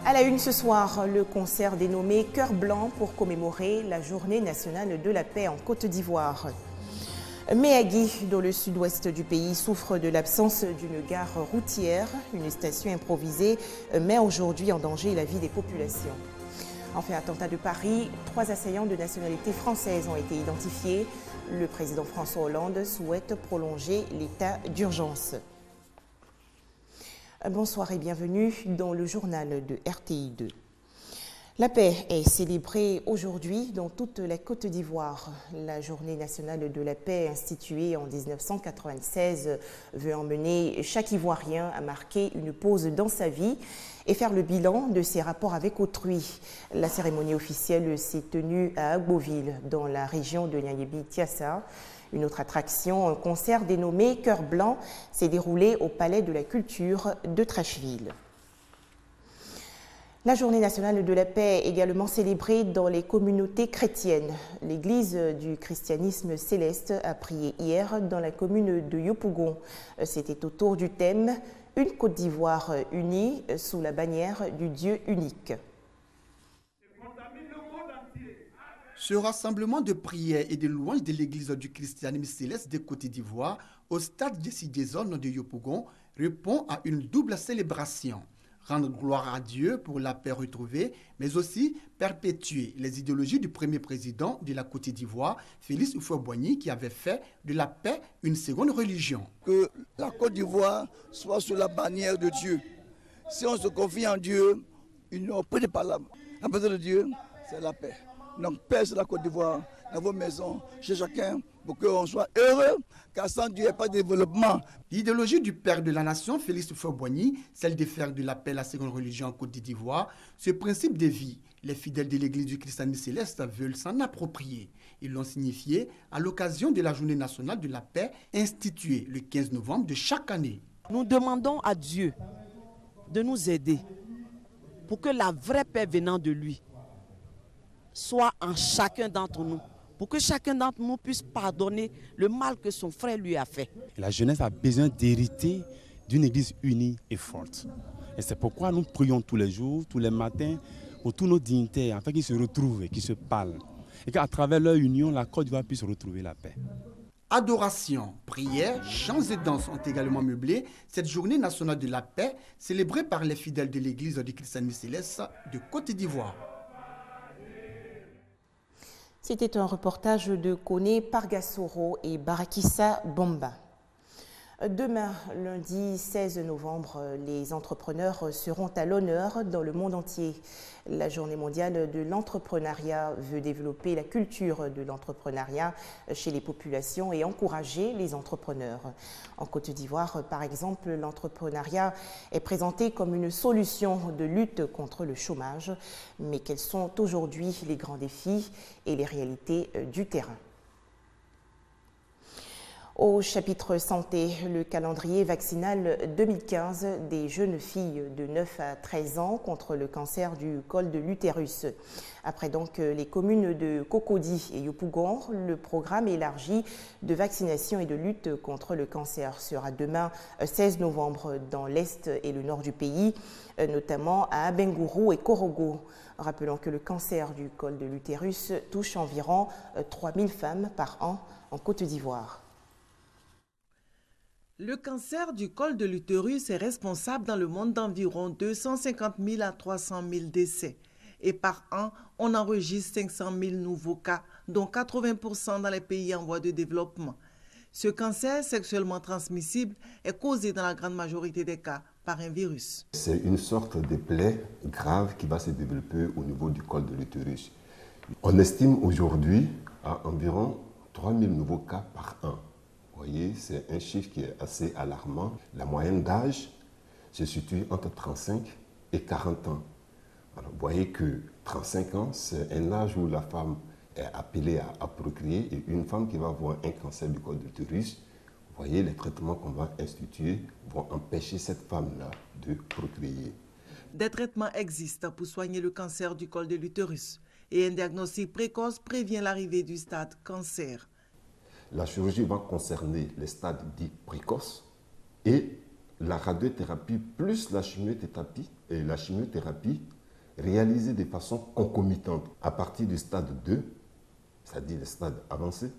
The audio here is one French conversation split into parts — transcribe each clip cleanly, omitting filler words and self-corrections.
À la une ce soir, le concert dénommé Cœur Blanc pour commémorer la Journée nationale de la paix en Côte d'Ivoire. Méagui, dans le sud-ouest du pays, souffre de l'absence d'une gare routière. Une station improvisée met aujourd'hui en danger la vie des populations. Enfin, attentat de Paris, 3 assaillants de nationalité française ont été identifiés. Le président François Hollande souhaite prolonger l'état d'urgence. Bonsoir et bienvenue dans le journal de RTI 2. La paix est célébrée aujourd'hui dans toute la Côte d'Ivoire. La Journée nationale de la paix, instituée en 1996, veut emmener chaque Ivoirien à marquer une pause dans sa vie et faire le bilan de ses rapports avec autrui. La cérémonie officielle s'est tenue à Agboville, dans la région de Niayébi-Tiassa. Une autre attraction, un concert dénommé Cœur Blanc, s'est déroulé au Palais de la Culture de Trècheville. La Journée nationale de la paix est également célébrée dans les communautés chrétiennes. L'Église du christianisme céleste a prié hier dans la commune de Yopougon. C'était autour du thème « Une Côte d'Ivoire unie sous la bannière du Dieu unique ». Ce rassemblement de prières et de louanges de l'Église du christianisme céleste de Côte d'Ivoire au stade des zones de Yopougon répond à une double célébration. Rendre gloire à Dieu pour la paix retrouvée, mais aussi perpétuer les idéologies du premier président de la Côte d'Ivoire, Félix Houphouët-Boigny, qui avait fait de la paix une seconde religion. Que la Côte d'Ivoire soit sous la bannière de Dieu. Si on se confie en Dieu, il n'y a pas de parole. La paix de Dieu, c'est la paix. Donc, paix sur la Côte d'Ivoire, dans vos maisons, chez chacun, pour qu'on soit heureux, car sans Dieu, il n'y a pas de développement. L'idéologie du père de la nation, Félix Houphouët-Boigny, celle de faire de la paix la seconde religion en Côte d'Ivoire, ce principe de vie, les fidèles de l'Église du christianisme céleste veulent s'en approprier. Ils l'ont signifié à l'occasion de la Journée nationale de la paix, instituée le 15 novembre de chaque année. Nous demandons à Dieu de nous aider pour que la vraie paix venant de lui soit en chacun d'entre nous, pour que chacun d'entre nous puisse pardonner le mal que son frère lui a fait. La jeunesse a besoin d'hériter d'une église unie et forte. Et c'est pourquoi nous prions tous les jours, tous les matins, pour tous nos dignitaires, afin qu'ils se retrouvent et qu'ils se parlent. Et qu'à travers leur union, la Côte d'Ivoire puisse retrouver la paix. Adoration, prières, chants et danses ont également meublé cette journée nationale de la paix, célébrée par les fidèles de l'église du christianisme céleste de Côte d'Ivoire. C'était un reportage de Koné Pargasoro et Barakissa Bomba. Demain, lundi 16 novembre, les entrepreneurs seront à l'honneur dans le monde entier. La Journée mondiale de l'entrepreneuriat veut développer la culture de l'entrepreneuriat chez les populations et encourager les entrepreneurs. En Côte d'Ivoire, par exemple, l'entrepreneuriat est présenté comme une solution de lutte contre le chômage. Mais quels sont aujourd'hui les grands défis et les réalités du terrain ? Au chapitre santé, le calendrier vaccinal 2015 des jeunes filles de 9 à 13 ans contre le cancer du col de l'utérus. Après donc les communes de Cocody et Yopougon, le programme élargi de vaccination et de lutte contre le cancer sera demain 16 novembre dans l'est et le nord du pays, notamment à Abengourou et Korogo. Rappelons que le cancer du col de l'utérus touche environ 3000 femmes par an en Côte d'Ivoire. Le cancer du col de l'utérus est responsable dans le monde d'environ 250 000 à 300 000 décès. Et par an, on enregistre 500 000 nouveaux cas, dont 80% dans les pays en voie de développement. Ce cancer sexuellement transmissible est causé dans la grande majorité des cas par un virus. C'est une sorte de plaie grave qui va se développer au niveau du col de l'utérus. On estime aujourd'hui à environ 3 000 nouveaux cas par an. Vous voyez, c'est un chiffre qui est assez alarmant. La moyenne d'âge se situe entre 35 et 40 ans. Alors, vous voyez que 35 ans, c'est un âge où la femme est appelée à procréer et une femme qui va avoir un cancer du col de l'utérus, vous voyez, les traitements qu'on va instituer vont empêcher cette femme-là de procréer. Des traitements existent pour soigner le cancer du col de l'utérus et un diagnostic précoce prévient l'arrivée du stade cancer. La chirurgie va concerner les stades dits précoces et la radiothérapie plus la chimiothérapie réalisée de façon concomitante. À partir du stade 2, c'est-à-dire le stade avancé,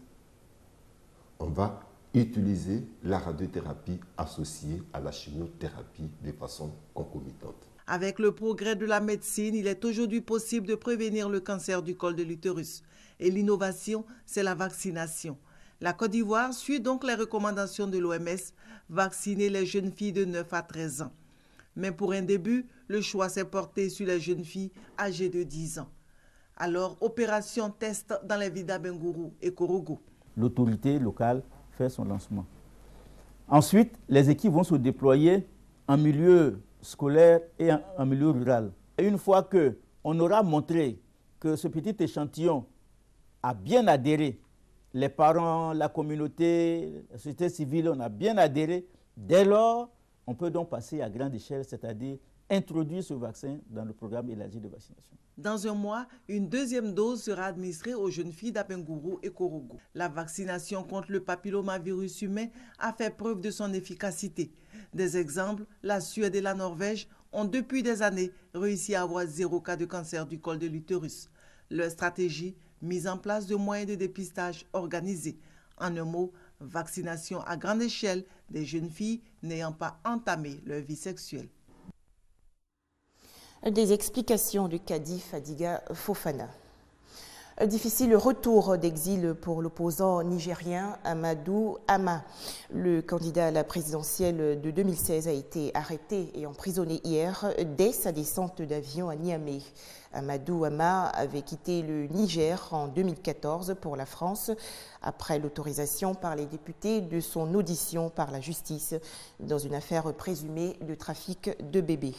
on va utiliser la radiothérapie associée à la chimiothérapie de façon concomitante. Avec le progrès de la médecine, il est aujourd'hui possible de prévenir le cancer du col de l'utérus. Et l'innovation, c'est la vaccination. La Côte d'Ivoire suit donc les recommandations de l'OMS, vacciner les jeunes filles de 9 à 13 ans. Mais pour un début, le choix s'est porté sur les jeunes filles âgées de 10 ans. Alors, opération test dans les villes d'Abengourou et Korogo. L'autorité locale fait son lancement. Ensuite, les équipes vont se déployer en milieu scolaire et en milieu rural. Et une fois qu'on aura montré que ce petit échantillon a bien adhéré, les parents, la communauté, la société civile, on a bien adhéré, dès lors, on peut donc passer à grande échelle, c'est-à-dire introduire ce vaccin dans le programme élargi de vaccination. Dans un mois, une deuxième dose sera administrée aux jeunes filles d'Abengourou et Korogo. La vaccination contre le papillomavirus humain a fait preuve de son efficacité. Des exemples, la Suède et la Norvège ont depuis des années réussi à avoir 0 cas de cancer du col de l'utérus. Leur stratégie, mise en place de moyens de dépistage organisés. En un mot, vaccination à grande échelle des jeunes filles n'ayant pas entamé leur vie sexuelle. Des explications du cadi Fadiga Fofana. Difficile retour d'exil pour l'opposant nigérien Amadou Ama. Le candidat à la présidentielle de 2016 a été arrêté et emprisonné hier dès sa descente d'avion à Niamey. Amadou Ama avait quitté le Niger en 2014 pour la France après l'autorisation par les députés de son audition par la justice dans une affaire présumée de trafic de bébés.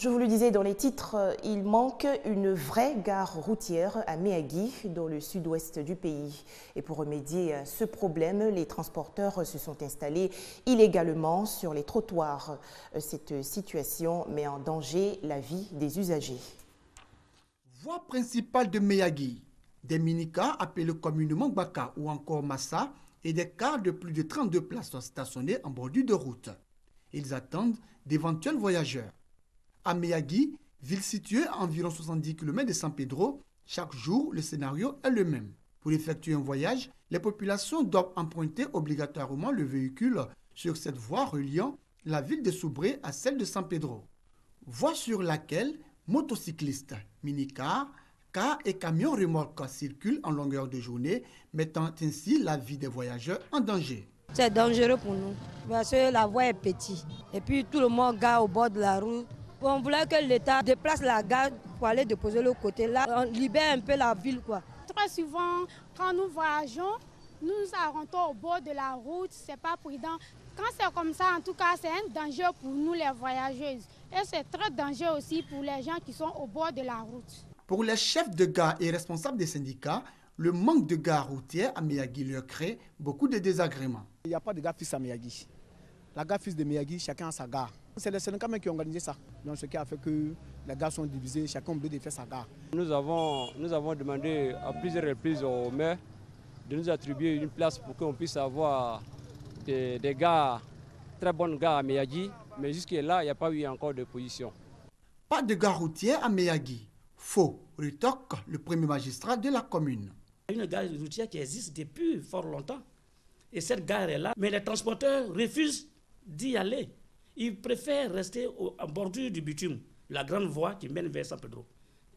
Je vous le disais dans les titres, il manque une vraie gare routière à Méagui, dans le sud-ouest du pays. Et pour remédier à ce problème, les transporteurs se sont installés illégalement sur les trottoirs. Cette situation met en danger la vie des usagers. Voie principale de Méagui, des minicars appelés communément Baka ou encore Massa et des cars de plus de 32 places sont stationnés en bordure de route. Ils attendent d'éventuels voyageurs. À Méagui, ville située à environ 70 km de San Pedro, chaque jour, le scénario est le même. Pour effectuer un voyage, les populations doivent emprunter obligatoirement le véhicule sur cette voie reliant la ville de Soubré à celle de San Pedro. Voie sur laquelle motocyclistes, minicars, cars et camions remorques circulent en longueur de journée, mettant ainsi la vie des voyageurs en danger. C'est dangereux pour nous, parce que la voie est petite. Et puis tout le monde gare au bord de la route. On voulait que l'État déplace la gare pour aller déposer le côté. Là, on libère un peu la ville, quoi. Très souvent, quand nous voyageons, nous nous arrêtons au bord de la route. Ce n'est pas prudent. Quand c'est comme ça, en tout cas, c'est un danger pour nous, les voyageuses. Et c'est très dangereux aussi pour les gens qui sont au bord de la route. Pour les chefs de gare et responsables des syndicats, le manque de gare routière à Méagui leur crée beaucoup de désagréments. Il n'y a pas de gare fixe à Méagui. La gare fixe de Méagui, chacun a sa gare. C'est les syndicats qui ont organisé ça. Donc ce qui a fait que les gares sont divisées, chacun veut faire sa gare. Nous avons demandé à plusieurs reprises au maire de nous attribuer une place pour qu'on puisse avoir des gares, très bonnes gares à Méagui, mais jusque-là, il n'y a pas eu encore de position. Pas de gare routière à Méagui. Faux, rétorque le premier magistrat de la commune. Il y a une gare routière qui existe depuis fort longtemps. Et cette gare est là, mais les transporteurs refusent d'y aller. Ils préfèrent rester en bordure du bitume, la grande voie qui mène vers San Pedro,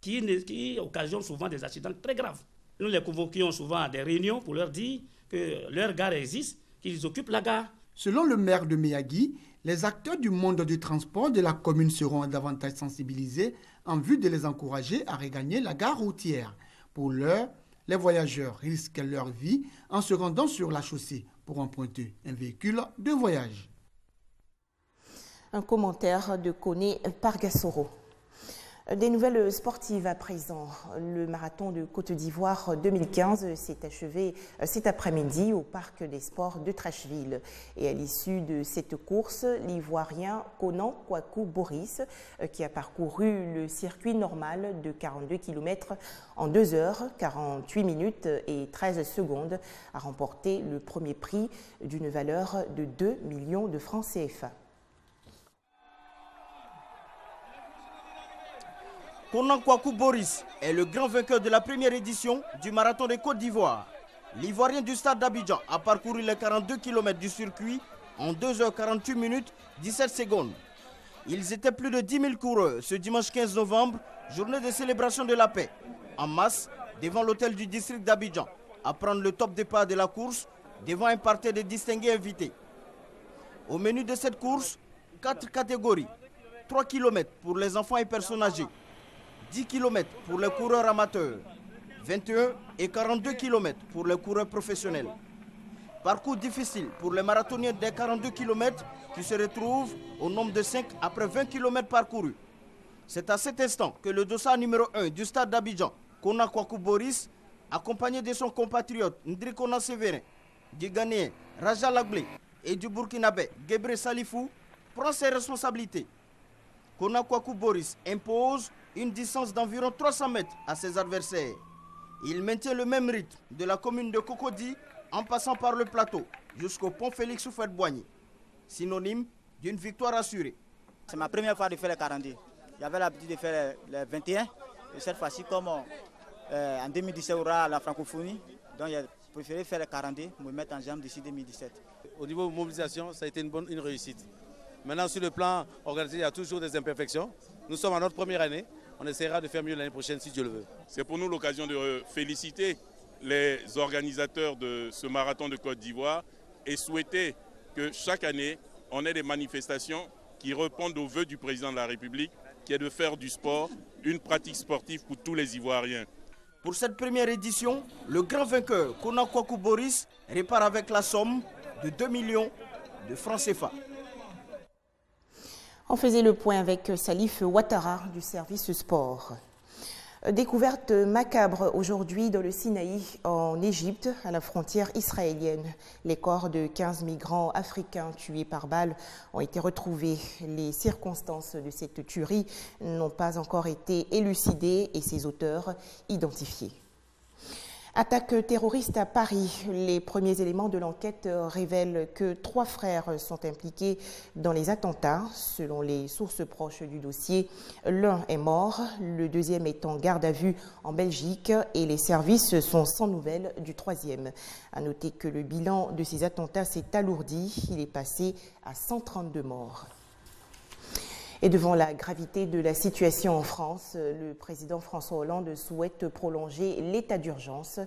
qui occasionne souvent des accidents très graves. Nous les convoquions souvent à des réunions pour leur dire que leur gare existe, qu'ils occupent la gare. Selon le maire de Méagui, les acteurs du monde du transport de la commune seront davantage sensibilisés en vue de les encourager à regagner la gare routière. Pour l'heure, les voyageurs risquent leur vie en se rendant sur la chaussée pour emprunter un véhicule de voyage. Un commentaire de Koné Pargassoro. Des nouvelles sportives à présent. Le marathon de Côte d'Ivoire 2015 s'est achevé cet après-midi au Parc des Sports de Trècheville. Et à l'issue de cette course, l'Ivoirien Konan Kwaku Boris, qui a parcouru le circuit normal de 42 km en 2 heures, 48 minutes et 13 secondes, a remporté le premier prix d'une valeur de 2 millions de francs CFA. Konan Kwaku Boris est le grand vainqueur de la première édition du Marathon des Côtes d'Ivoire. L'Ivoirien du stade d'Abidjan a parcouru les 42 km du circuit en 2h48 minutes 17 secondes. Ils étaient plus de 10 000 coureurs ce dimanche 15 novembre, journée de célébration de la paix, en masse devant l'hôtel du district d'Abidjan, à prendre le top départ de la course devant un parterre de distingués invités. Au menu de cette course, 4 catégories, 3 km pour les enfants et personnes âgées, 10 km pour les coureurs amateurs, 21 et 42 km pour les coureurs professionnels. Parcours difficile pour les marathoniens des 42 km qui se retrouvent au nombre de 5 après 20 km parcourus. C'est à cet instant que le dossard numéro 1 du stade d'Abidjan, Konan Kwaku Boris, accompagné de son compatriote Ndrikona Severin, du Ghanéen Raja Laglé et du Burkinabé Gebre Salifou, prend ses responsabilités. Konan Kwaku Boris impose une distance d'environ 300 mètres à ses adversaires. Il maintient le même rythme de la commune de Cocody en passant par le plateau jusqu'au pont Félix Houphouët-Boigny, synonyme d'une victoire assurée. C'est ma première fois de faire les 42. J'avais l'habitude de faire les 21. Et cette fois-ci, comme en 2017, il y aura la francophonie, donc j'ai préféré faire les 42 pour me mettre en jambe d'ici 2017. Au niveau mobilisation, ça a été une réussite. Maintenant, sur le plan organisé, il y a toujours des imperfections. Nous sommes à notre première année. On essaiera de faire mieux l'année prochaine si Dieu le veut. C'est pour nous l'occasion de féliciter les organisateurs de ce marathon de Côte d'Ivoire et souhaiter que chaque année, on ait des manifestations qui répondent aux vœux du président de la République, qui est de faire du sport une pratique sportive pour tous les Ivoiriens. Pour cette première édition, le grand vainqueur Konan Kwaku Boris repart avec la somme de 2 millions de francs CFA. On faisait le point avec Salif Ouattara du service sport. Découverte macabre aujourd'hui dans le Sinaï, en Égypte, à la frontière israélienne. Les corps de 15 migrants africains tués par balle ont été retrouvés. Les circonstances de cette tuerie n'ont pas encore été élucidées et ses auteurs identifiés. Attaque terroriste à Paris. Les premiers éléments de l'enquête révèlent que 3 frères sont impliqués dans les attentats. Selon les sources proches du dossier, l'un est mort, le deuxième est en garde à vue en Belgique et les services sont sans nouvelles du troisième. À noter que le bilan de ces attentats s'est alourdi. Il est passé à 132 morts. Et devant la gravité de la situation en France, le président François Hollande souhaite prolonger l'état d'urgence.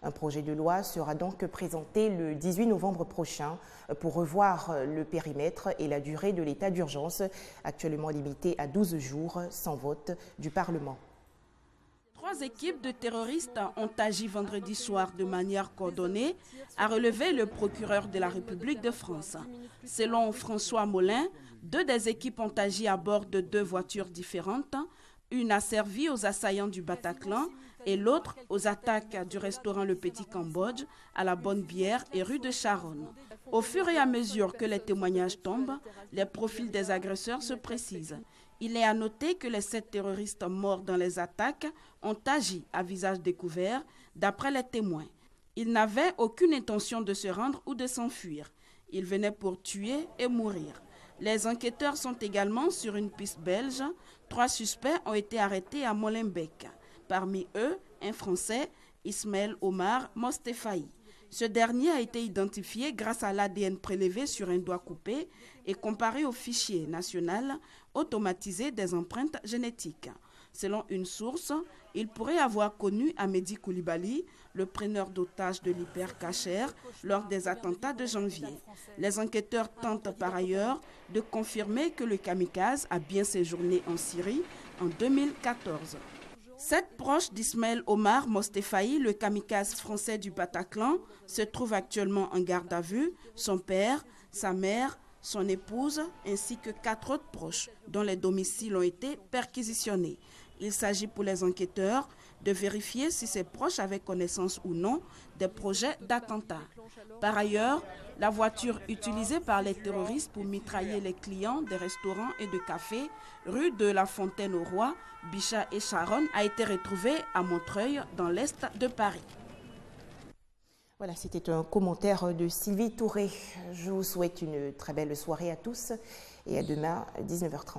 Un projet de loi sera donc présenté le 18 novembre prochain pour revoir le périmètre et la durée de l'état d'urgence, actuellement limité à 12 jours sans vote du Parlement. 3 équipes de terroristes ont agi vendredi soir de manière coordonnée, a relevé le procureur de la République de France. Selon François Molin, 2 des équipes ont agi à bord de 2 voitures différentes. Une a servi aux assaillants du Bataclan et l'autre aux attaques du restaurant Le Petit Cambodge à la Bonne Bière et rue de Charonne. Au fur et à mesure que les témoignages tombent, les profils des agresseurs se précisent. Il est à noter que les 7 terroristes morts dans les attaques ont agi à visage découvert, d'après les témoins. Ils n'avaient aucune intention de se rendre ou de s'enfuir. Ils venaient pour tuer et mourir. Les enquêteurs sont également sur une piste belge. 3 suspects ont été arrêtés à Molenbeek. Parmi eux, un Français, Ismaël Omar Mostefaï. Ce dernier a été identifié grâce à l'ADN prélevé sur un doigt coupé et comparé au fichier national automatisé des empreintes génétiques. Selon une source, il pourrait avoir connu Amédi Koulibaly, le preneur d'otages de l'Hyper-Cacher, lors des attentats de janvier. Les enquêteurs tentent par ailleurs de confirmer que le kamikaze a bien séjourné en Syrie en 2014. 7 proches d'Ismaël Omar Mostefaï, le kamikaze français du Bataclan, se trouvent actuellement en garde à vue. Son père, sa mère, son épouse ainsi que 4 autres proches dont les domiciles ont été perquisitionnés. Il s'agit pour les enquêteurs de vérifier si ces proches avaient connaissance ou non des projets d'attentat. Par ailleurs, la voiture utilisée par les terroristes pour mitrailler les clients des restaurants et de cafés rue de la Fontaine-au-Roi, Bichat et Charonne a été retrouvée à Montreuil dans l'est de Paris. Voilà, c'était un commentaire de Sylvie Touré. Je vous souhaite une très belle soirée à tous et à demain à 19h30.